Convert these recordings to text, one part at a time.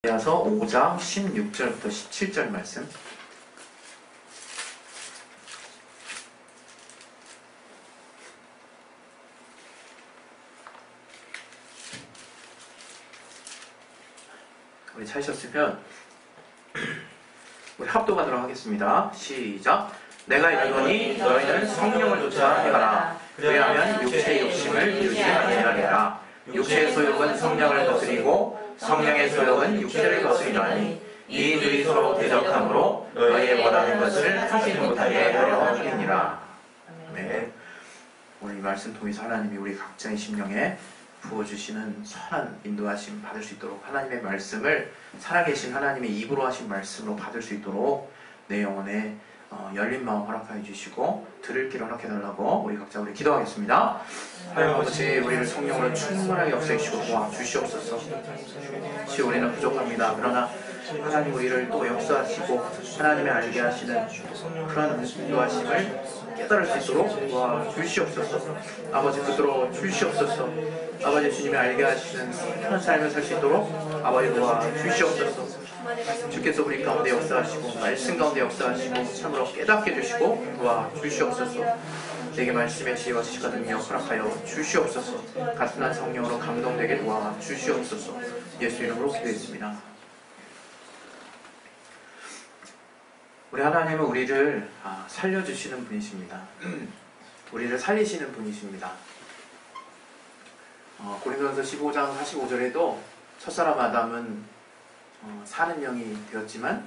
이어서 5장 16절부터 17절 말씀. 우리 찾으셨으면 우리 합독하도록 하겠습니다. 시작. 내가 이르노니 너희는 성령을 쫓아 행하라. 그래야면 육체의 욕심을 이루지 아니하리라. 육체의 소욕은 성령을 거스리고 성령의 소욕은 육체를 거스리나니 이 둘이 서로 대적함으로 너희의 원하는 것을 하지 못하게 하려 함이니라. 네. 오늘 이 말씀 통해서 하나님이 우리 각자의 심령에 부어주시는 선한 인도하심 받을 수 있도록, 하나님의 말씀을 살아계신 하나님의 입으로 하신 말씀으로 받을 수 있도록 내 영혼에 열린 마음 허락하여 주시고 들을 길 허락해달라고 우리 각자 우리 기도하겠습니다. 하나님 아버지, 우리를 성령으로 충분하게 역사해주시고 도와주시옵소서. 시 우리는 부족합니다. 그러나 하나님 우리를 또 역사하시고 하나님의 알게 하시는 그런 인도하심을 깨달을 수 있도록 도와주시옵소서. 아버지 붙들어 주시옵소서. 아버지 주님의 알게 하시는 편한 삶을 살 수 있도록 아버지 도와주시옵소서. 주께서 우리 가운데 역사하시고 말씀 가운데 역사하시고 참으로 깨닫게 해주시고 도와주시옵소서. 내게 말씀의 지혜와 지식과 능력 허락하여 주시옵소서. 가슴난 성령으로 감동되게 도와주시옵소서. 예수 이름으로 기도했습니다. 우리 하나님은 우리를 살려주시는 분이십니다. 우리를 살리시는 분이십니다. 고린도전서 15장 45절에도 첫사람 아담은 사는 영이 되었지만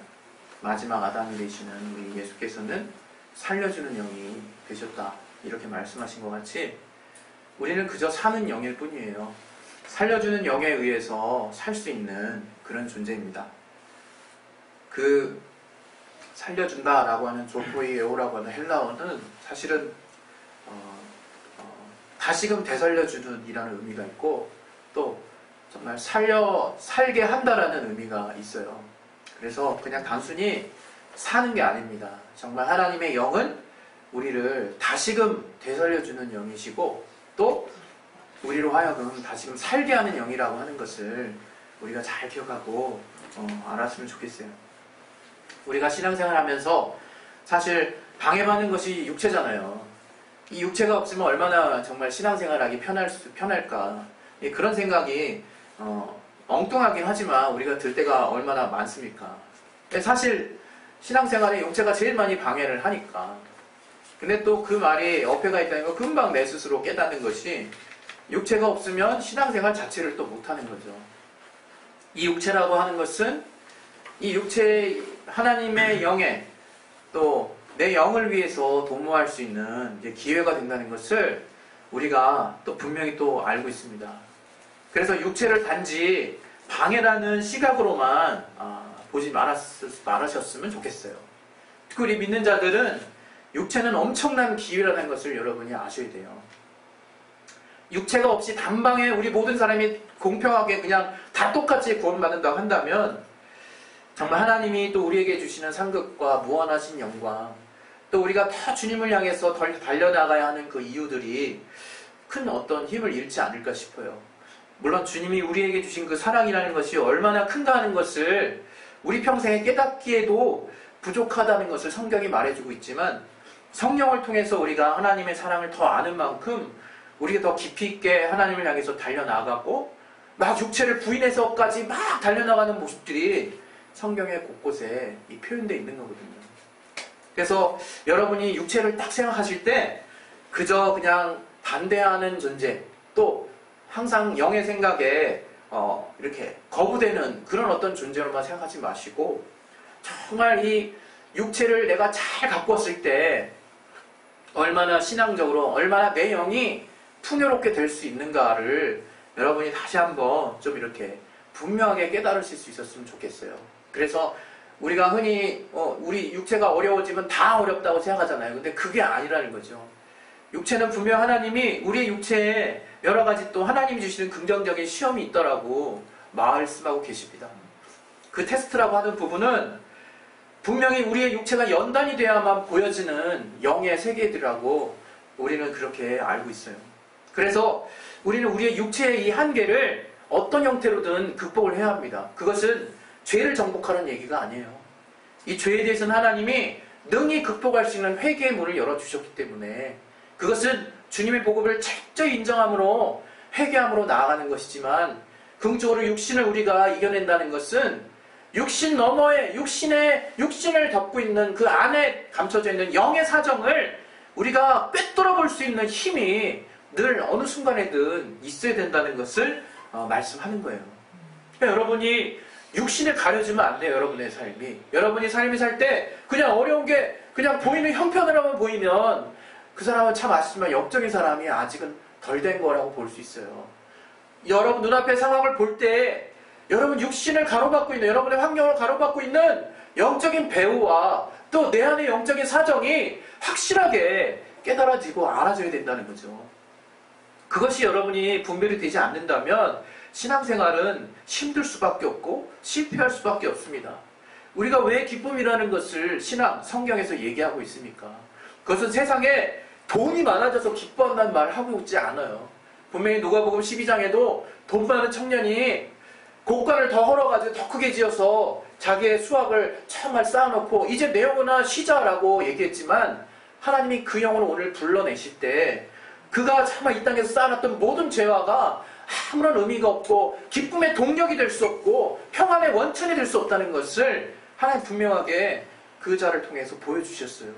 마지막 아담이 되시는 우리 예수께서는 살려주는 영이 되셨다, 이렇게 말씀하신 것 같이 우리는 그저 사는 영일 뿐이에요. 살려주는 영에 의해서 살 수 있는 그런 존재입니다. 그 살려준다라고 하는 조포이에오라고 하는 헬라어는 사실은 다시금 되살려주는 이라는 의미가 있고 또 정말 살게 한다라는 의미가 있어요. 그래서 그냥 단순히 사는 게 아닙니다. 정말 하나님의 영은 우리를 다시금 되살려주는 영이시고 또 우리로 하여금 다시금 살게 하는 영이라고 하는 것을 우리가 잘 기억하고 알았으면 좋겠어요. 우리가 신앙생활 하면서 사실 방해받는 것이 육체잖아요. 이 육체가 없으면 얼마나 정말 신앙생활하기 편할까. 그런 생각이 엉뚱하긴 하지만 우리가 들 때가 얼마나 많습니까? 사실 신앙생활에 육체가 제일 많이 방해를 하니까. 근데 또 그 말이 어폐가 있다는 걸 금방 내 스스로 깨닫는 것이 육체가 없으면 신앙생활 자체를 또 못하는 거죠. 이 육체라고 하는 것은 이 육체의 하나님의 영에 또 내 영을 위해서 도모할 수 있는 기회가 된다는 것을 우리가 또 분명히 또 알고 있습니다. 그래서 육체를 단지 방해라는 시각으로만 보지 말으셨으면 좋겠어요. 특히 우리 믿는 자들은 육체는 엄청난 기회라는 것을 여러분이 아셔야 돼요. 육체가 없이 단방에 우리 모든 사람이 공평하게 그냥 다 똑같이 구원받는다고 한다면 정말 하나님이 또 우리에게 주시는 상급과 무한하신 영광, 또 우리가 더 주님을 향해서 달려나가야 하는 그 이유들이 큰 어떤 힘을 잃지 않을까 싶어요. 물론 주님이 우리에게 주신 그 사랑이라는 것이 얼마나 큰가 하는 것을 우리 평생에 깨닫기에도 부족하다는 것을 성경이 말해주고 있지만 성령을 통해서 우리가 하나님의 사랑을 더 아는 만큼 우리가 더 깊이 있게 하나님을 향해서 달려나가고 막 육체를 부인해서까지 막 달려나가는 모습들이 성경의 곳곳에 표현되어 있는 거거든요. 그래서 여러분이 육체를 딱 생각하실 때 그저 그냥 반대하는 존재, 또 항상 영의 생각에 이렇게 거부되는 그런 어떤 존재로만 생각하지 마시고 정말 이 육체를 내가 잘 갖고 왔을 때 얼마나 신앙적으로 얼마나 내 영이 풍요롭게 될 수 있는가를 여러분이 다시 한번 좀 이렇게 분명하게 깨달으실 수 있었으면 좋겠어요. 그래서 우리가 흔히 우리 육체가 어려워지면 다 어렵다고 생각하잖아요. 근데 그게 아니라는 거죠. 육체는 분명 하나님이 우리의 육체에 여러 가지 또 하나님이 주시는 긍정적인 시험이 있더라고 말씀하고 계십니다. 그 테스트라고 하는 부분은 분명히 우리의 육체가 연단이 돼야만 보여지는 영의 세계들이라고 우리는 그렇게 알고 있어요. 그래서 우리는 우리의 육체의 이 한계를 어떤 형태로든 극복을 해야 합니다. 그것은 죄를 정복하는 얘기가 아니에요. 이 죄에 대해서는 하나님이 능히 극복할 수 있는 회개의 문을 열어주셨기 때문에 그것은 주님의 복음을 철저히 인정함으로 회개함으로 나아가는 것이지만 긍정적으로 육신을 우리가 이겨낸다는 것은 육신 너머에 육신을 덮고 있는 그 안에 감춰져 있는 영의 사정을 우리가 꿰뚫어 볼 수 있는 힘이 늘 어느 순간에든 있어야 된다는 것을 말씀하는 거예요. 그러니까 여러분이 육신을 가려주면 안 돼요. 여러분의 삶이. 여러분이 삶을 살 때 그냥 어려운 게 그냥 보이는 형편으로만 보이면 그 사람은 참 아쉽지만 영적인 사람이 아직은 덜 된 거라고 볼 수 있어요. 여러분 눈앞의 상황을 볼 때 여러분 육신을 가로막고 있는 여러분의 환경을 가로막고 있는 영적인 배후와 또 내 안의 영적인 사정이 확실하게 깨달아지고 알아져야 된다는 거죠. 그것이 여러분이 분별이 되지 않는다면 신앙생활은 힘들 수밖에 없고 실패할 수밖에 없습니다. 우리가 왜 기쁨이라는 것을 성경에서 얘기하고 있습니까? 그것은 세상에 돈이 많아져서 기뻐한다는 말을 하고 있지 않아요. 분명히 누가복음 12장에도 돈 많은 청년이 곡간을 더 헐어가지고 더 크게 지어서 자기의 수확을 정말 쌓아놓고 이제 내 영혼아 쉬자라고 얘기했지만 하나님이 그 영혼을 오늘 불러내실 때 그가 정말 이 땅에서 쌓아놨던 모든 죄화가 아무런 의미가 없고 기쁨의 동력이 될 수 없고 평안의 원천이 될 수 없다는 것을 하나님 분명하게 그 자를 통해서 보여주셨어요.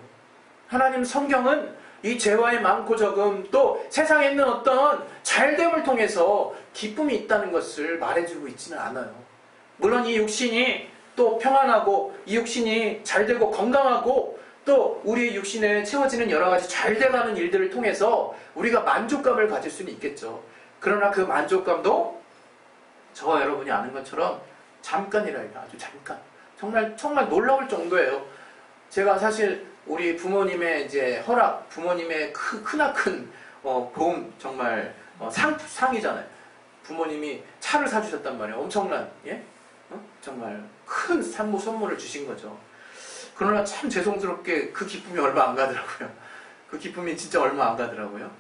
하나님 성경은 이 죄와의 많고 적음 또 세상에 있는 어떤 잘됨을 통해서 기쁨이 있다는 것을 말해주고 있지는 않아요. 물론 이 육신이 또 평안하고 이 육신이 잘되고 건강하고 또 우리의 육신에 채워지는 여러 가지 잘 돼가는 일들을 통해서 우리가 만족감을 가질 수는 있겠죠. 그러나 그 만족감도 저와 여러분이 아는 것처럼 잠깐이라 해요. 아주 잠깐. 정말 놀라울 정도예요. 제가 사실 우리 부모님의 이제 허락, 부모님의 크나큰 보험 정말 상이잖아요. 부모님이 차를 사주셨단 말이에요. 엄청난 정말 큰 선물을 주신 거죠. 그러나 참 죄송스럽게 그 기쁨이 얼마 안 가더라고요. 그 기쁨이 진짜 얼마 안 가더라고요.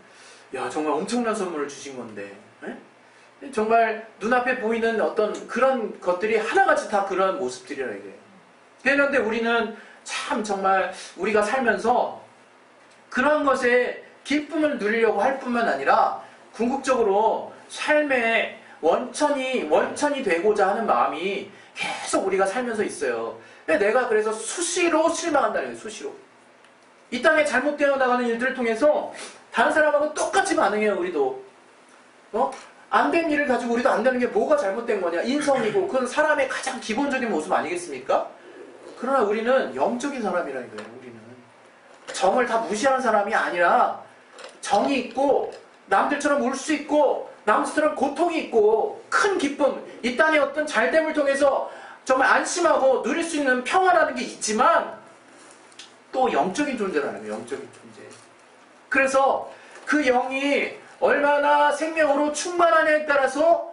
야, 정말 엄청난 선물을 주신 건데 정말 눈앞에 보이는 어떤 그런 것들이 하나같이 다 그런 모습들이라 이래요. 그런데 우리는 참 정말 우리가 살면서 그런 것에 기쁨을 누리려고 할 뿐만 아니라 궁극적으로 삶의 원천이 되고자 하는 마음이 계속 우리가 살면서 있어요. 내가 그래서 수시로 실망한다는 거예요. 수시로. 이 땅에 잘못되어 나가는 일들을 통해서 다른 사람하고 똑같이 반응해요. 우리도. 안 된 일을 가지고 우리도 안 되는 게 뭐가 잘못된 거냐. 인성이고 그건 사람의 가장 기본적인 모습 아니겠습니까? 그러나 우리는 영적인 사람이라는 거예요. 우리는 정을 다 무시하는 사람이 아니라 정이 있고 남들처럼 울 수 있고 남들처럼 고통이 있고 큰 기쁨, 이 땅의 어떤 잘됨을 통해서 정말 안심하고 누릴 수 있는 평화라는 게 있지만 또 영적인 존재라는 거예요. 영적인 존재. 그래서 그 영이 얼마나 생명으로 충만하냐에 따라서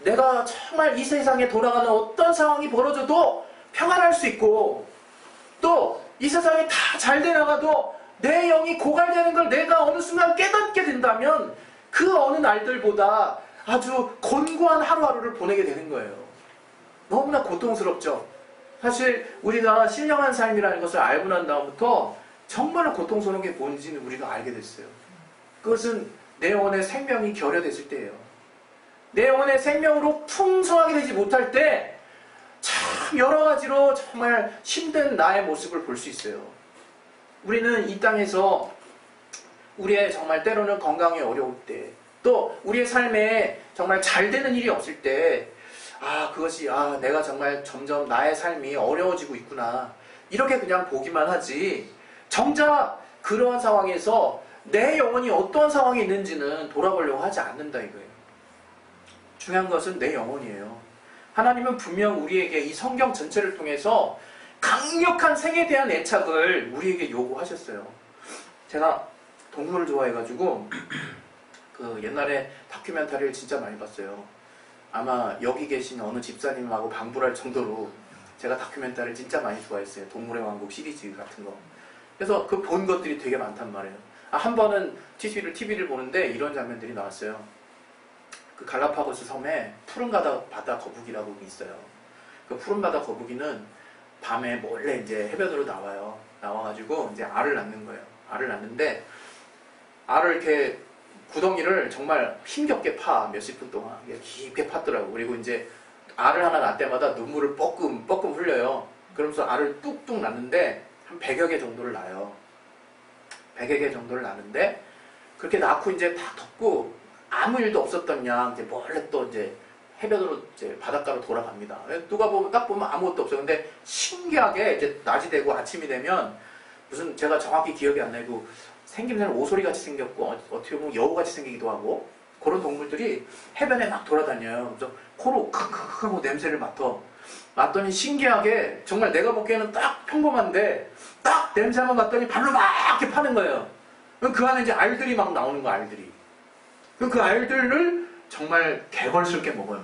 내가 정말 이 세상에 돌아가는 어떤 상황이 벌어져도 평안할 수 있고 또 이 세상이 다 잘 돼 나가도 내 영이 고갈되는 걸 내가 어느 순간 깨닫게 된다면 그 어느 날들보다 아주 곤고한 하루하루를 보내게 되는 거예요. 너무나 고통스럽죠. 사실 우리가 신령한 삶이라는 것을 알고 난 다음부터 정말로 고통스러운 게 뭔지는 우리가 알게 됐어요. 그것은 내 영혼의 생명이 결여됐을 때예요. 내 영혼의 생명으로 풍성하게 되지 못할 때 참 여러 가지로 정말 힘든 나의 모습을 볼 수 있어요. 우리는 이 땅에서 우리의 정말 때로는 건강이 어려울 때 또 우리의 삶에 정말 잘 되는 일이 없을 때 그것이 내가 정말 점점 나의 삶이 어려워지고 있구나 이렇게 그냥 보기만 하지 정작 그러한 상황에서 내 영혼이 어떠한 상황에 있는지는 돌아보려고 하지 않는다 이거예요. 중요한 것은 내 영혼이에요. 하나님은 분명 우리에게 이 성경 전체를 통해서 강력한 생에 대한 애착을 우리에게 요구하셨어요. 제가 동물을 좋아해가지고 그 옛날에 다큐멘터리를 진짜 많이 봤어요. 아마 여기 계신 어느 집사님하고 방불할 정도로 제가 다큐멘터리를 진짜 많이 좋아했어요. 동물의 왕국 시리즈 같은 거. 그래서 그 본 것들이 되게 많단 말이에요. 한 번은 TV를 보는데 이런 장면들이 나왔어요. 그 갈라파고스 섬에 푸른 바다 거북이라고 있어요. 그 푸른바다 거북이는 밤에 몰래 이제 해변으로 나와요. 나와가지고 이제 알을 낳는 거예요. 알을 낳는데 알을 이렇게 구덩이를 정말 힘겹게 파 몇십 분 동안 깊게 팠더라고. 그리고 이제 알을 하나 낳을 때마다 눈물을 뻐끔 흘려요. 그러면서 알을 뚝뚝 낳는데 한 100여 개 정도를 낳아요. 100여 개 정도를 낳는데 그렇게 낳고 이제 다 덮고 아무 일도 없었던 양 이제 몰래 또 이제 해변으로 이제 바닷가로 돌아갑니다. 누가 보면 딱 보면 아무것도 없어요. 근데 신기하게 이제 낮이 되고 아침이 되면 무슨 제가 정확히 기억이 안 나고 생김새는 오소리 같이 생겼고 어떻게 보면 여우 같이 생기기도 하고 그런 동물들이 해변에 막 돌아다녀요. 그래서 코로 크크크 하고 냄새를 맡더니 신기하게 정말 내가 보기에는 딱 평범한데 딱 냄새 한번 맡더니 발로 막 이렇게 파는 거예요. 그 안에 이제 알들이 막 나오는 거야, 알들이. 그 알들을 정말 개걸스럽게 먹어요.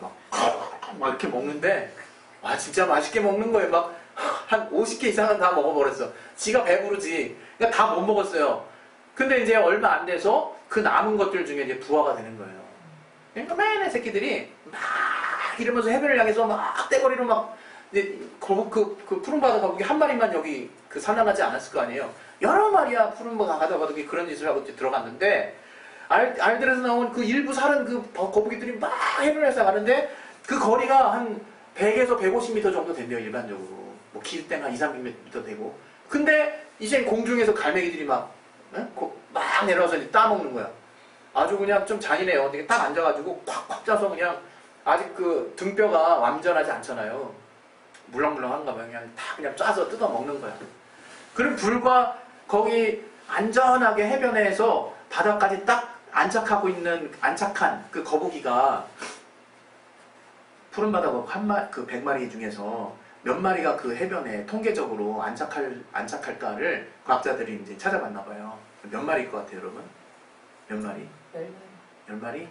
막 이렇게 먹는데 와 진짜 맛있게 먹는 거예요. 막 한 50개 이상은 다 먹어버렸어. 지가 배부르지. 그러니까 다 못 먹었어요. 근데 이제 얼마 안 돼서 그 남은 것들 중에 이제 부화가 되는 거예요. 그러니까 맨의 새끼들이 막 이러면서 해변을 향해서 막 떼거리로 막 이제 그 푸른바다 거북이 한 마리만 여기 그 산란하지 않았을 거 아니에요. 여러 마리야 푸른바다 거북이 그런 짓을 하고 들어갔는데 알들에서 나온 그 일부 살은 그 거북이들이 막 해변에서 가는데 그 거리가 한 100에서 150m 정도 된대요, 일반적으로. 뭐 길 때는 한 2, 300m 되고. 근데 이제 공중에서 갈매기들이 막 내려와서 따먹는 거야. 아주 그냥 좀 잔인해요. 되게 딱 앉아가지고 콱콱 짜서 그냥 아직 그 등뼈가 완전하지 않잖아요. 물렁물렁한가 봐요. 그냥 짜서 뜯어 먹는 거야. 그럼 불과 거기 안전하게 해변에서 바닥까지 딱 안착한 그 거북이가 푸른바다 그 100마리 중에서 몇 마리가 그 해변에 통계적으로 안착할까를 과학자들이 이제 찾아봤나 봐요. 몇 마리일 것 같아요, 여러분? 몇 마리? 10마리. 10마리?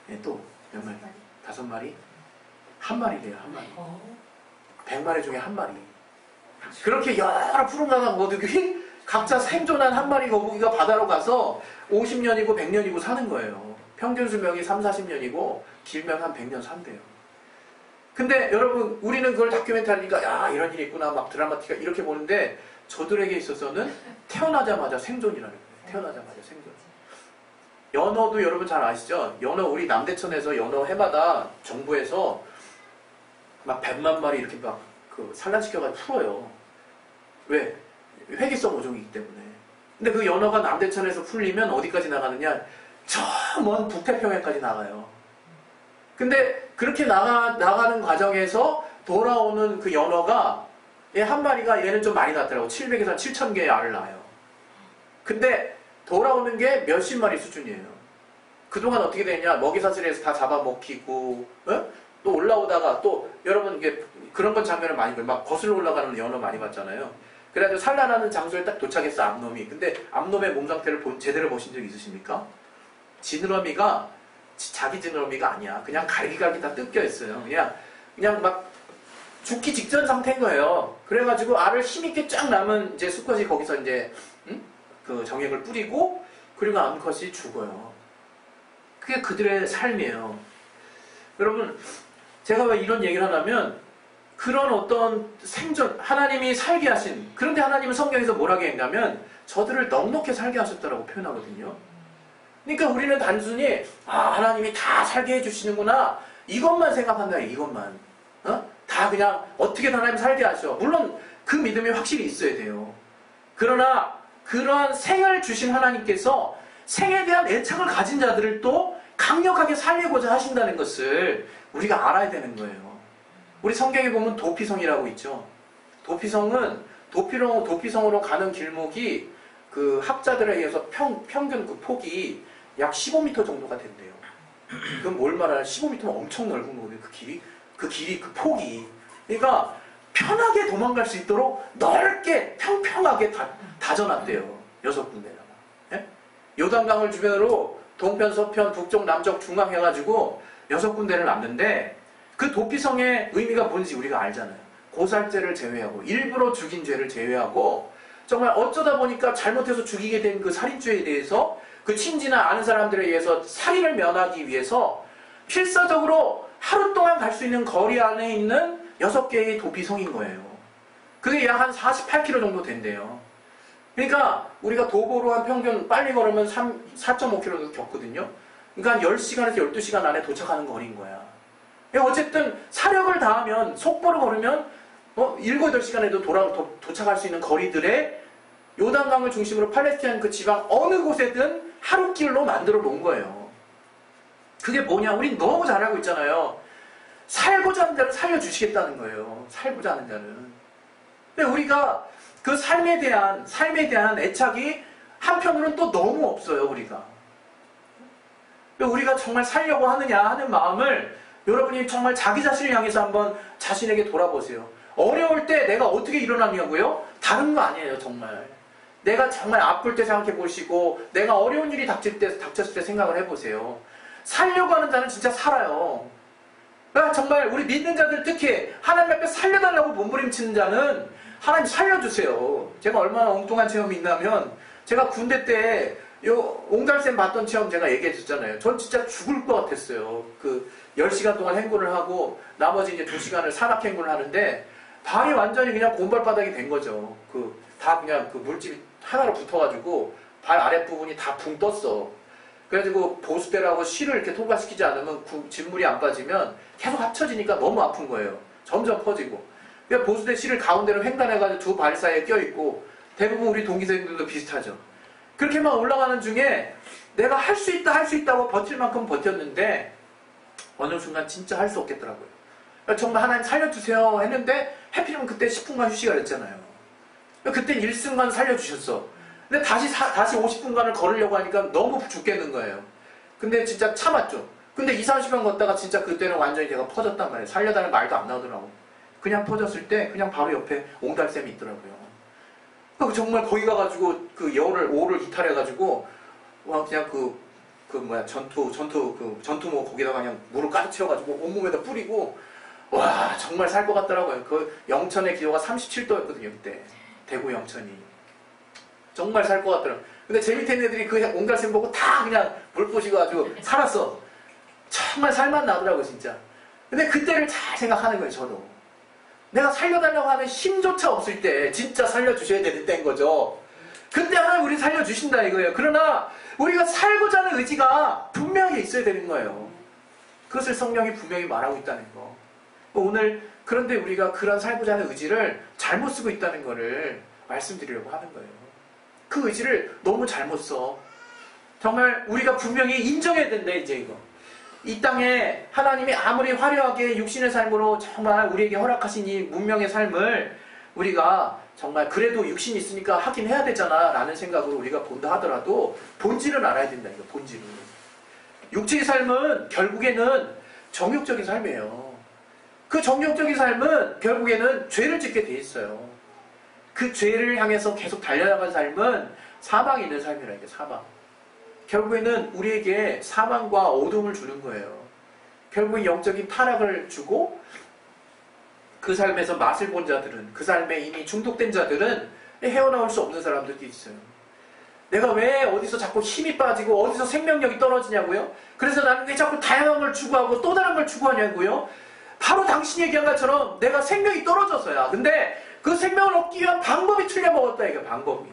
네, 또 몇 마리? 5마리? 한 마리래요, 한 마리. 100마리 중에 한 마리. 그렇게 여러 푸른바다 거북이 각자 생존한 한 마리 거북이가 바다로 가서 50년이고 100년이고 사는 거예요. 평균 수명이 3, 40년이고 길면 한 100년 산대요. 근데 여러분 우리는 그걸 다큐멘터리니까 야 이런 일이 있구나 막 드라마틱하 이렇게 보는데 저들에게 있어서는 태어나자마자 생존이라는 거예요. 태어나자마자 생존. 연어도 여러분 잘 아시죠? 연어 우리 남대천에서 연어 해마다 정부에서 막 100만 마리 이렇게 막 그 산란시켜가지고 풀어요. 왜? 회기성 어종이기 때문에. 근데 그 연어가 남대천에서 풀리면 어디까지 나가느냐? 저 먼 북태평양까지 나가요. 근데 그렇게 나가는 과정에서 돌아오는 그 연어가 한 마리가 얘는 좀 많이 낳더라고. 700에서 7,000개의 알을 낳아요. 근데 돌아오는 게 몇십 마리 수준이에요. 그동안 어떻게 됐냐? 먹이사슬에서 다 잡아먹히고 또 올라오다가 또 여러분 이게 그런 건 장면을 많이 봐요. 막 거슬러 올라가는 연어 많이 봤잖아요. 그래가지고 산란하는 장소에 딱 도착했어, 암놈이. 근데 암놈의 몸 상태를 제대로 보신 적 있으십니까? 지느러미가 자기 지느러미가 아니야. 그냥 갈기갈기 다 뜯겨 있어요. 그냥 막 죽기 직전 상태인 거예요. 그래가지고 알을 힘있게 쫙 남은 이제 수컷이 거기서 이제 그 정액을 뿌리고 그리고 암컷이 죽어요. 그게 그들의 삶이에요. 여러분, 제가 왜 이런 얘기를 하냐면 그런 어떤 생존, 하나님이 살게 하신, 그런데 하나님은 성경에서 뭐라고 했냐면 저들을 넉넉히 살게 하셨다라고 표현하거든요. 그러니까 우리는 단순히 하나님이 다 살게 해주시는구나 이것만 생각한다. 이것만 다 그냥 어떻게 하나님 살게 하셔. 물론 그 믿음이 확실히 있어야 돼요. 그러나 그러한 생을 주신 하나님께서 생에 대한 애착을 가진 자들을 또 강력하게 살리고자 하신다는 것을 우리가 알아야 되는 거예요. 우리 성경에 보면 도피성이라고 있죠. 도피성으로 가는 길목이 그 학자들에 의해서 평균 그 폭이 약 15m 정도가 된대요. 그건 뭘 말하냐? 15m면 엄청 넓은 거거든요. 그 폭이. 그러니까 편하게 도망갈 수 있도록 넓게 평평하게 다져놨대요. 6군데다가. 예? 요단강을 주변으로 동편, 서편, 북쪽, 남쪽, 중앙 해가지고 6군데를 놨는데 그 도피성의 의미가 뭔지 우리가 알잖아요. 고살죄를 제외하고 일부러 죽인 죄를 제외하고 정말 어쩌다 보니까 잘못해서 죽이게 된 그 살인죄에 대해서 그 친지나 아는 사람들에 의해서 살인을 면하기 위해서 필사적으로 하루 동안 갈 수 있는 거리 안에 있는 6개의 도피성인 거예요. 그게 약 한 48km 정도 된대요. 그러니까 우리가 도보로 한 평균 빨리 걸으면 4.5km 겪거든요. 그러니까 한 10시간에서 12시간 안에 도착하는 거리인 거야. 어쨌든 사력을 다하면 속보로 걸으면 7, 8시간에도 도착할 수 있는 거리들의 요단강을 중심으로 팔레스타인 그 지방 어느 곳에든 하루길로 만들어 놓은 거예요. 그게 뭐냐? 우린 너무 잘 알고 있잖아요. 살고자 하는 자를 살려주시겠다는 거예요. 살고자 하는 자는. 근데 우리가 그 삶에 대한 애착이 한편으로는 또 너무 없어요, 우리가. 우리가 정말 살려고 하느냐 하는 마음을 여러분이 정말 자기 자신을 향해서 한번 자신에게 돌아보세요. 어려울 때 내가 어떻게 일어났냐고요? 다른 거 아니에요, 정말. 내가 정말 아플 때 생각해 보시고, 내가 어려운 일이 닥쳤을 때 생각을 해보세요. 살려고 하는 자는 진짜 살아요. 그러니까 정말 우리 믿는 자들, 특히 하나님 앞에 살려달라고 몸부림치는 자는 하나님 살려주세요. 제가 얼마나 엉뚱한 체험이 있냐면, 제가 군대 때 옹달샘 봤던 체험 제가 얘기해 줬잖아요. 전 진짜 죽을 것 같았어요. 10시간 동안 행군을 하고 나머지 이제 2시간을 산악 행군을 하는데 발이 완전히 그냥 곰발바닥이 된 거죠. 다 그냥 물집이 하나로 붙어가지고 발 아랫부분이 다 붕 떴어. 그래가지고 보수대라고 실을 이렇게 통과시키지 않으면 진물이 안 빠지면 계속 합쳐지니까 너무 아픈 거예요. 점점 퍼지고. 그러니까 보수대 실을 가운데로 횡단해가지고 두 발 사이에 껴있고, 대부분 우리 동기생들도 비슷하죠. 그렇게만 올라가는 중에 내가 할 수 있다고 버틸 만큼 버텼는데 어느 순간 진짜 할 수 없겠더라고요. 정말 하나님 살려주세요 했는데 해필이면 그때 10분간 휴식을 했잖아요. 그때 일순간 살려주셨어. 근데 다시 50분간을 걸으려고 하니까 너무 죽겠는 거예요. 근데 진짜 참았죠. 근데 2, 30분 걷다가 진짜 그때는 완전히 제가 퍼졌단 말이에요. 살려달라는 말도 안 나오더라고. 그냥 퍼졌을 때 그냥 바로 옆에 옹달샘이 있더라고요. 정말 거기 가가지고 오를 이탈해가지고 그냥 전투모 거기다가 그냥 물을 가득 채워가지고 온몸에다 뿌리고, 와 정말 살 것 같더라고요. 영천의 기온가 37도였거든요 그때. 대구 영천이. 정말 살 것 같더라고요. 근데 제 밑에 있는 애들이 그 옹달샘 보고 다 그냥 물 뿌시고 아주 살았어. 정말 살만 나더라고요 진짜. 근데 그때를 잘 생각하는 거예요 저도. 내가 살려달라고 하는 힘조차 없을 때 진짜 살려주셔야 되는 때인 거죠. 그때 하나님 우리 살려주신다 이거예요. 그러나 우리가 살고자 하는 의지가 분명히 있어야 되는 거예요. 그것을 성령이 분명히 말하고 있다는 거. 오늘 그런데 우리가 그런 살고자 하는 의지를 잘못 쓰고 있다는 거를 말씀드리려고 하는 거예요. 그 의지를 너무 잘못 써. 정말 우리가 분명히 인정해야 된다 이제 이거. 이 땅에 하나님이 아무리 화려하게 육신의 삶으로 정말 우리에게 허락하신 이 문명의 삶을 우리가 정말 그래도 육신이 있으니까 하긴 해야 되잖아 라는 생각으로 우리가 본다 하더라도 본질은 알아야 된다 이거. 본질은 육체의 삶은 결국에는 정욕적인 삶이에요. 그 정욕적인 삶은 결국에는 죄를 짓게 돼 있어요. 그 죄를 향해서 계속 달려나간 삶은 사망이 있는 삶이라 이게 사망. 결국에는 우리에게 사망과 어둠을 주는 거예요. 결국엔 영적인 타락을 주고, 그 삶에서 맛을 본 자들은, 그 삶에 이미 중독된 자들은 헤어나올 수 없는 사람들도 있어요. 내가 왜 어디서 자꾸 힘이 빠지고 어디서 생명력이 떨어지냐고요? 그래서 나는 왜 자꾸 다양한 걸 추구하고 또 다른 걸 추구하냐고요? 바로 당신이 얘기한 것처럼 내가 생명이 떨어져서야. 근데 그 생명을 얻기 위한 방법이 틀려먹었다 이게 방법이.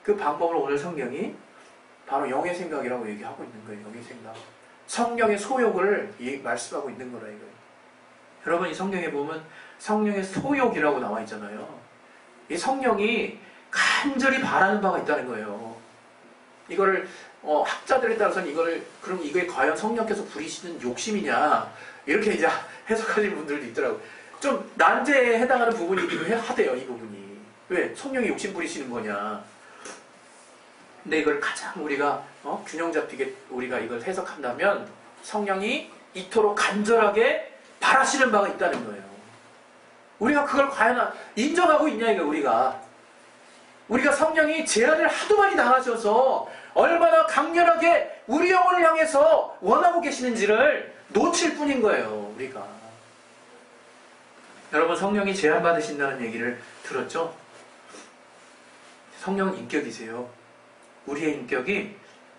그 방법을 오늘 성경이 바로 영의 생각이라고 얘기하고 있는 거예요. 영의 생각. 성령의 소욕을 말씀하고 있는 거라 이거예요. 여러분 이 성경에 보면 성령의 소욕이라고 나와 있잖아요. 이 성령이 간절히 바라는 바가 있다는 거예요. 이거를 학자들에 따라서는 그럼 이게 과연 성령께서 부리시는 욕심이냐 이렇게 이제 해석하시는 분들도 있더라고요. 좀 난제에 해당하는 부분이기도 하대요. 이 부분이. 왜? 성령이 욕심 부리시는 거냐. 근데 이걸 가장 우리가 균형 잡히게 우리가 이걸 해석한다면 성령이 이토록 간절하게 바라시는 바가 있다는 거예요. 우리가 그걸 과연 인정하고 있냐 이거 우리가 성령이 제한을 하도 많이 당하셔서 얼마나 강렬하게 우리 영혼을 향해서 원하고 계시는지를 놓칠 뿐인 거예요. 우리가. 여러분 성령이 제한 받으신다는 얘기를 들었죠? 성령은 인격이세요. 우리의 인격이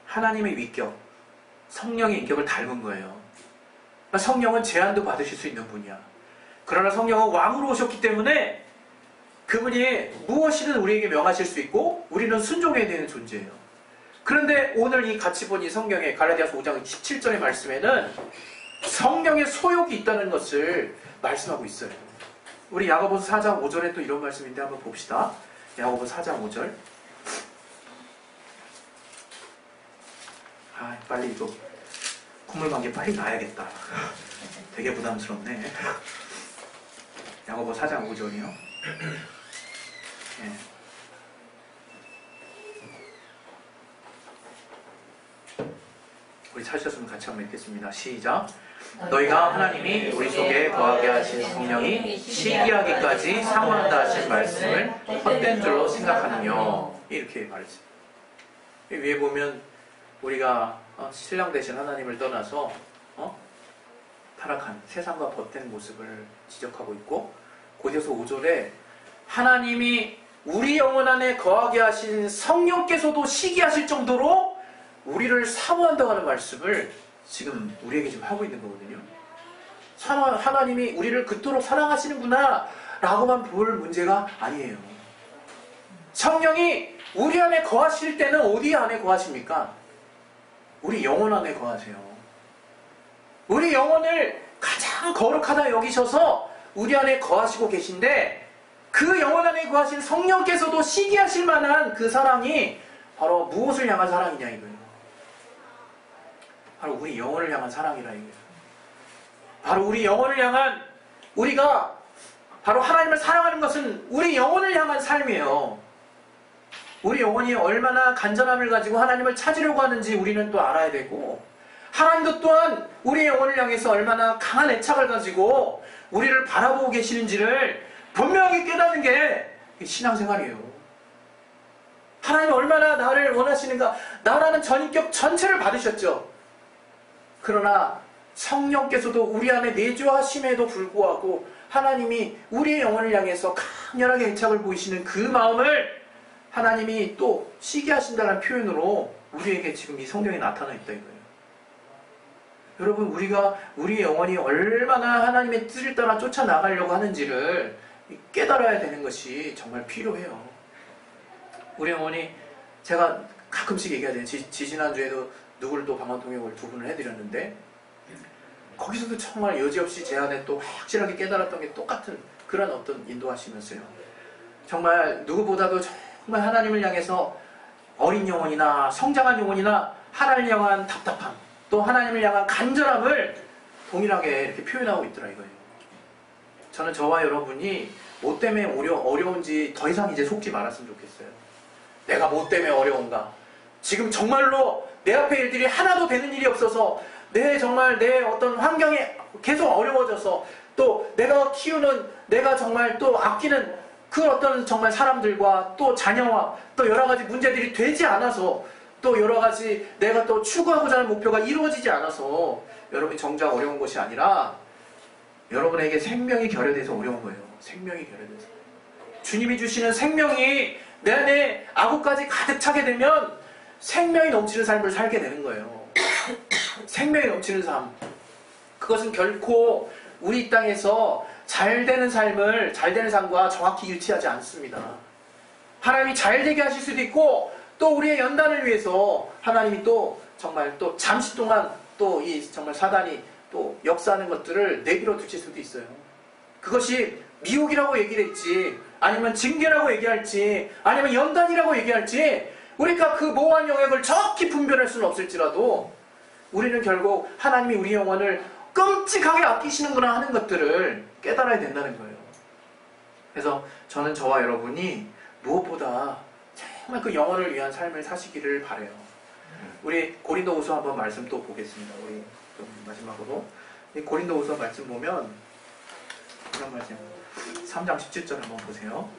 하나님의 위격, 성령의 인격을 닮은 거예요. 성령은 제한도 받으실 수 있는 분이야. 그러나 성령은 왕으로 오셨기 때문에 그분이 무엇이든 우리에게 명하실 수 있고 우리는 순종해야 되는 존재예요. 그런데 오늘 이 같이 본 이 성경의 갈라디아서 5장 17절의 말씀에는 성령의 소욕이 있다는 것을 말씀하고 있어요. 우리 야고보서 4장 5절에 또 이런 말씀인데 한번 봅시다. 야고보서 4장 5절. 빨리 이거 콧물 감기 빨리 나야겠다. 되게 부담스럽네. 야고보 4장 5절이요. 네. 우리 찾으셨으면 같이 한번 읽겠습니다. 시작. 너희가 하나님이 우리 속에 거하게 하신 성령이 시기하기까지 사모한다 하신 말씀을 헛된 줄로 생각하느냐. 이렇게 말했어요. 위에 보면 우리가 신랑 되신 하나님을 떠나서 타락한 세상과 벗된 모습을 지적하고 있고, 곧이어서 5절에 하나님이 우리 영혼 안에 거하게 하신 성령께서도 시기하실 정도로 우리를 사모한다고 하는 말씀을 지금 우리에게 지금 하고 있는 거거든요. 하나님이 우리를 그토록 사랑하시는구나 라고만 볼 문제가 아니에요. 성령이 우리 안에 거하실 때는 어디 안에 거하십니까? 우리 영혼 안에 거하세요. 우리 영혼을 가장 거룩하다 여기셔서 우리 안에 거하시고 계신데, 그 영혼 안에 거하신 성령께서도 시기하실 만한 그 사랑이 바로 무엇을 향한 사랑이냐 이거예요. 바로 우리 영혼을 향한 사랑이라 이거예요. 바로 우리 영혼을 향한, 우리가 바로 하나님을 사랑하는 것은 우리 영혼을 향한 삶이에요. 우리 영혼이 얼마나 간절함을 가지고 하나님을 찾으려고 하는지 우리는 또 알아야 되고, 하나님도 또한 우리 영혼을 향해서 얼마나 강한 애착을 가지고 우리를 바라보고 계시는지를 분명히 깨닫는 게 신앙생활이에요. 하나님이 얼마나 나를 원하시는가, 나라는 전인격 전체를 받으셨죠. 그러나 성령께서도 우리 안에 내주하심에도 불구하고 하나님이 우리의 영혼을 향해서 강렬하게 애착을 보이시는 그 마음을 하나님이 또 시기하신다는 표현으로 우리에게 지금 이 성경에 나타나 있다 이거예요. 여러분, 우리가 우리의 영혼이 얼마나 하나님의 뜻을 따라 쫓아나가려고 하는지를 깨달아야 되는 것이 정말 필요해요. 우리 영혼이, 제가 가끔씩 얘기하잖아요. 지난주에도 누구를 또 방언통역을 2분을 해드렸는데, 거기서도 정말 여지없이 제 안에 또 확실하게 깨달았던 게 똑같은 그런 어떤 인도하시면서요. 정말 누구보다도 정말 하나님을 향해서 어린 영혼이나 성장한 영혼이나 하나님을 향한 답답함, 또 하나님을 향한 간절함을 동일하게 이렇게 표현하고 있더라 이거예요. 저는 저와 여러분이 뭐 때문에 어려운지 더 이상 이제 속지 말았으면 좋겠어요. 내가 뭐 때문에 어려운가? 지금 정말로 내 앞에 일들이 하나도 되는 일이 없어서, 정말 내 어떤 환경이 계속 어려워져서, 또 내가 키우는, 내가 정말 또 아끼는 그 어떤 정말 사람들과 또 자녀와 또 여러 가지 문제들이 되지 않아서, 또 여러 가지 내가 또 추구하고자 하는 목표가 이루어지지 않아서 여러분이 정작 어려운 것이 아니라 여러분에게 생명이 결여돼서 어려운 거예요. 생명이 결여돼서. 주님이 주시는 생명이 내 안에 아구까지 가득 차게 되면 생명이 넘치는 삶을 살게 되는 거예요. 생명이 넘치는 삶. 그것은 결코 우리 이 땅에서 잘 되는 삶과 정확히 일치하지 않습니다. 하나님이 잘 되게 하실 수도 있고, 또 우리의 연단을 위해서 하나님이 또 정말 또 잠시 동안 또 이 정말 사단이 또 역사하는 것들을 내버려 두실 수도 있어요. 그것이 미혹이라고 얘기를 했지, 아니면 징계라고 얘기할지, 아니면 연단이라고 얘기할지, 우리가 그 모호한 영역을 정확히 분별할 수는 없을지라도 우리는 결국 하나님이 우리 영혼을 끔찍하게 아끼시는구나 하는 것들을 깨달아야 된다는 거예요. 그래서 저는 저와 여러분이 무엇보다 정말 그 영혼을 위한 삶을 사시기를 바라요. 우리 고린도후서 한번 말씀 또 보겠습니다. 우리 좀 마지막으로 고린도후서 말씀 보면 이런 말씀 3장 17절 한번 보세요.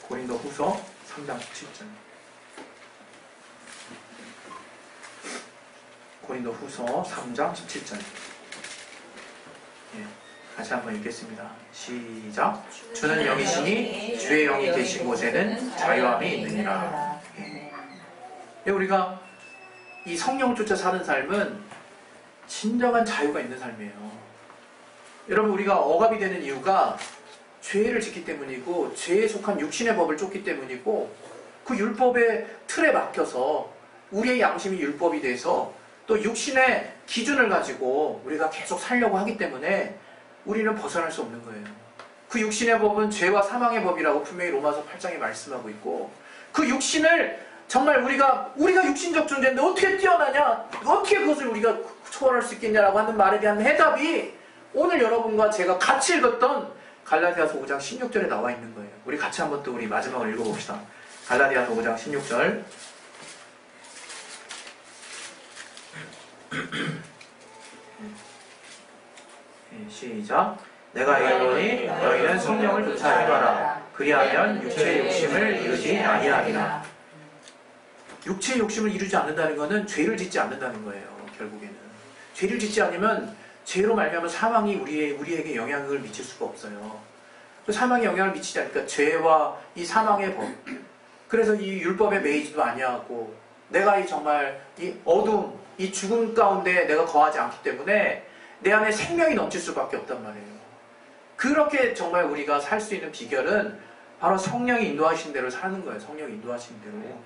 고린도후서 3장 17절. 고린도후서 3장 17절. 같이 한번 읽겠습니다. 시작. 주는 영이시니 주의 영이 계신 곳에는 자유함이 있느니라. 우리가 이 성령을 쫓아 사는 삶은 진정한 자유가 있는 삶이에요. 여러분, 우리가 억압이 되는 이유가 죄를 짓기 때문이고 죄에 속한 육신의 법을 쫓기 때문이고 그 율법의 틀에 막혀서 우리의 양심이 율법이 돼서 또 육신의 기준을 가지고 우리가 계속 살려고 하기 때문에 우리는 벗어날 수 없는 거예요. 그 육신의 법은 죄와 사망의 법이라고 분명히 로마서 8장에 말씀하고 있고 그 육신을 정말 우리가 육신적 존재인데 어떻게 뛰어나냐? 어떻게 그것을 우리가 초월할 수 있겠냐라고 하는 말에 대한 해답이 오늘 여러분과 제가 같이 읽었던 갈라디아서 5장 16절에 나와 있는 거예요. 우리 같이 한번 또 우리 마지막으로 읽어봅시다. 갈라디아서 5장 16절. 시작. 내가 이르노니 너희는 성령을 쫓아 행하라. 그리하면 육체의 욕심을 이루지 아니하리라. 육체의 욕심을 이루지 않는다는 것은 죄를 짓지 않는다는 거예요. 결국에는 죄를 짓지 않으면 죄로 말미암아 사망이 우리에게 영향을 미칠 수가 없어요. 그 사망에 영향을 미치지 않으니까 죄와 이 사망의 법, 그래서 이 율법에 매이지도 아니하고 내가 이 정말 이 어둠, 이 죽음 가운데 내가 거하지 않기 때문에 내 안에 생명이 넘칠 수밖에 없단 말이에요. 그렇게 정말 우리가 살 수 있는 비결은 바로 성령이 인도하신 대로 사는 거예요. 성령이 인도하신 대로.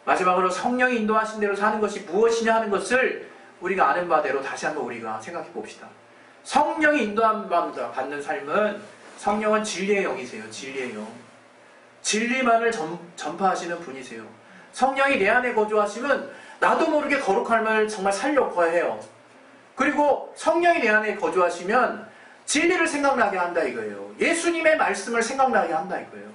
마지막으로 성령이 인도하신 대로 사는 것이 무엇이냐 하는 것을 우리가 아는 바대로 다시 한번 우리가 생각해 봅시다. 성령이 인도함 받는 삶은 성령은 진리의 영이세요. 진리의 영. 진리만을 전파하시는 분이세요. 성령이 내 안에 거주하시면 나도 모르게 거룩함을 정말 살려고 해요. 그리고 성령이 내 안에 거주하시면 진리를 생각나게 한다 이거예요. 예수님의 말씀을 생각나게 한다 이거예요.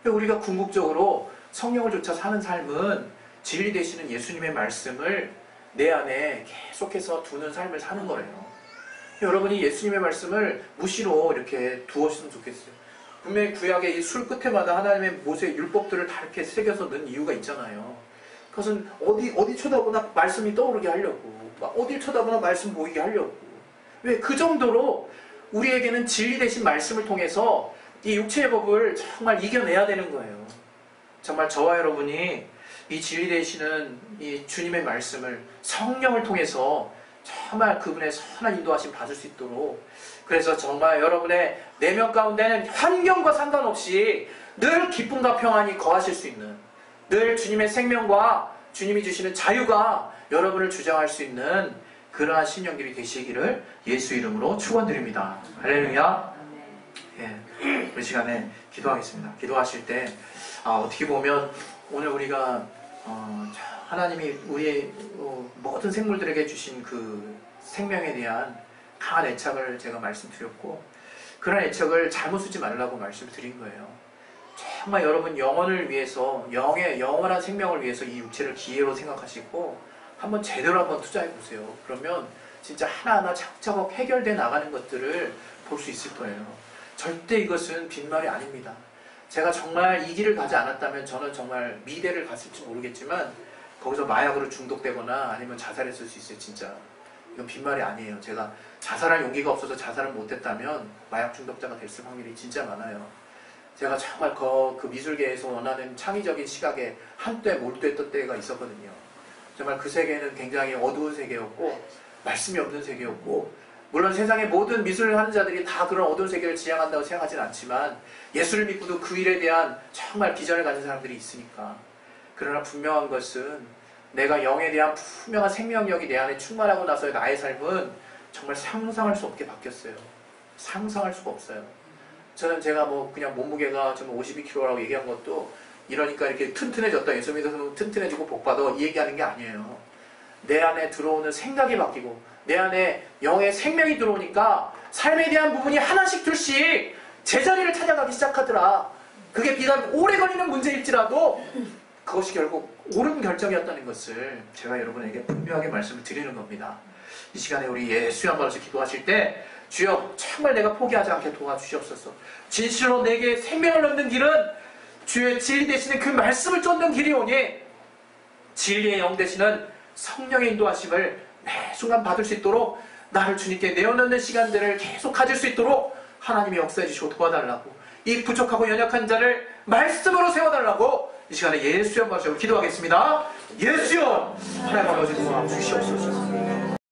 우리가 궁극적으로 성령을 쫓아 사는 삶은 진리 되시는 예수님의 말씀을 내 안에 계속해서 두는 삶을 사는 거래요. 여러분이 예수님의 말씀을 무시로 이렇게 두었으면 좋겠어요. 분명히 구약의 이 술 끝에마다 하나님의 모세의 율법들을 다 이렇게 새겨서 넣은 이유가 있잖아요. 그것은 어디 쳐다보나 말씀이 떠오르게 하려고, 어딜 쳐다보나 말씀 보이게 하려고. 왜? 그 정도로 우리에게는 진리 되신 말씀을 통해서 이 육체의 법을 정말 이겨내야 되는 거예요. 정말 저와 여러분이 이 진리 되시는 이 주님의 말씀을 성령을 통해서 정말 그분의 선한 인도하심 받을 수 있도록, 그래서 정말 여러분의 내면 가운데는 환경과 상관없이 늘 기쁨과 평안이 거하실 수 있는, 늘 주님의 생명과 주님이 주시는 자유가 여러분을 주장할 수 있는 그러한 신령들이 되시기를 예수 이름으로 축원드립니다. 할렐루야. 예, 우리 시간에 기도하겠습니다. 기도하실 때 어떻게 보면 오늘 우리가 하나님이 우리의 모든 생물들에게 주신 그 생명에 대한 강한 애착을 제가 말씀드렸고, 그런 애착을 잘못 쓰지 말라고 말씀을 드린 거예요. 정말 여러분 영혼을 위해서, 영의 영원한 생명을 위해서 이 육체를 기회로 생각하시고 한번 제대로 한번 투자해 보세요. 그러면 진짜 하나하나 차곡차곡 해결돼 나가는 것들을 볼 수 있을 거예요. 절대 이것은 빈말이 아닙니다. 제가 정말 이 길을 가지 않았다면 저는 정말 미대를 갔을지 모르겠지만 거기서 마약으로 중독되거나 아니면 자살했을 수 있어요. 진짜 이건 빈말이 아니에요. 제가 자살할 용기가 없어서 자살을 못했다면 마약 중독자가 됐을 확률이 진짜 많아요. 제가 정말 그 미술계에서 원하는 창의적인 시각에 한때 몰두했던 때가 있었거든요. 정말 그 세계는 굉장히 어두운 세계였고 말씀이 없는 세계였고, 물론 세상의 모든 미술을 하는 자들이 다 그런 어두운 세계를 지향한다고 생각하진 않지만 예수를 믿고도 그 일에 대한 정말 비전을 가진 사람들이 있으니까. 그러나 분명한 것은 내가 영에 대한 분명한 생명력이 내 안에 충만하고 나서의 나의 삶은 정말 상상할 수 없게 바뀌었어요. 상상할 수가 없어요. 저는 제가 그냥 몸무게가 좀 52kg라고 얘기한 것도 이러니까 이렇게 튼튼해졌다, 예수 믿어서 튼튼해지고 복받아 이 얘기하는 게 아니에요. 내 안에 들어오는 생각이 바뀌고 내 안에 영의 생명이 들어오니까 삶에 대한 부분이 하나씩 둘씩 제자리를 찾아가기 시작하더라. 그게 비단 오래 걸리는 문제일지라도 그것이 결국 옳은 결정이었다는 것을 제가 여러분에게 분명하게 말씀을 드리는 겁니다. 이 시간에 우리 예수의 한 번씩 기도하실 때 주여 정말 내가 포기하지 않게 도와주시옵소서. 진실로 내게 생명을 얻는 길은 주의 진리 되시는 그 말씀을 쫓는 길이오니 진리의 영 되시는 성령의 인도하심을 매 순간 받을 수 있도록 나를 주님께 내어놓는 시간들을 계속 가질 수 있도록 하나님이 역사해 주시고 도와달라고, 이 부족하고 연약한 자를 말씀으로 세워달라고 이 시간에 예수의 말씀으로 기도하겠습니다. 예수여, 하나님 아버지 도와 주시옵소서.